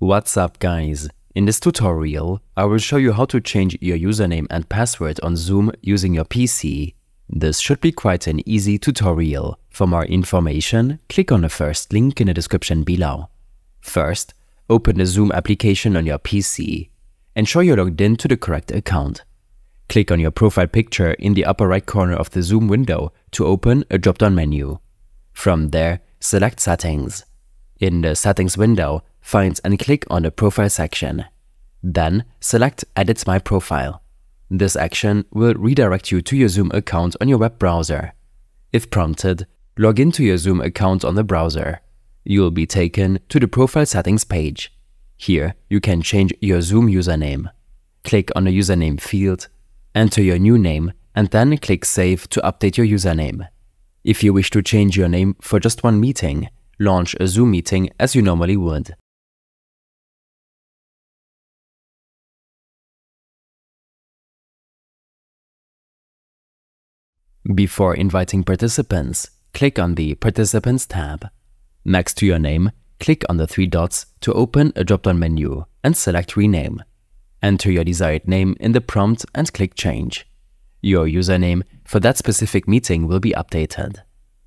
What's up, guys? In this tutorial, I will show you how to change your username and password on Zoom using your PC. This should be quite an easy tutorial. For more information, click on the first link in the description below. First, open the Zoom application on your PC. Ensure you're logged in to the correct account. Click on your profile picture in the upper right corner of the Zoom window to open a drop-down menu. From there, select Settings. In the Settings window, find and click on the Profile section. Then, select Edit My Profile. This action will redirect you to your Zoom account on your web browser. If prompted, log into your Zoom account on the browser. You will be taken to the Profile Settings page. Here, you can change your Zoom username. Click on the username field, enter your new name, and then click Save to update your username. If you wish to change your name for just one meeting, launch a Zoom meeting as you normally would. Before inviting participants, click on the Participants tab. Next to your name, click on the three dots to open a drop-down menu and select Rename. Enter your desired name in the prompt and click Change. Your username for that specific meeting will be updated.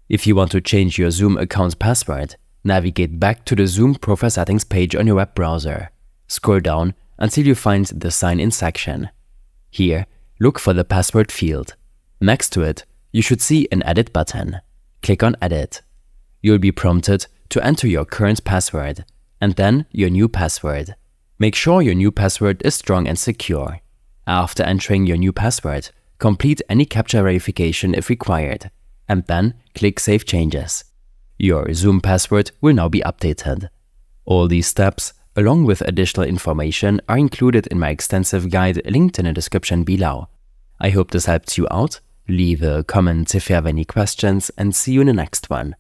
If you want to change your Zoom account password, navigate back to the Zoom Profile Settings page on your web browser. Scroll down until you find the Sign In section. Here, look for the Password field. Next to it, you should see an Edit button. Click on Edit. You'll be prompted to enter your current password and then your new password. Make sure your new password is strong and secure. After entering your new password, complete any CAPTCHA verification if required, and then click Save Changes. Your Zoom password will now be updated. All these steps, along with additional information, are included in my extensive guide linked in the description below. I hope this helped you out. Leave a comment if you have any questions, and see you in the next one.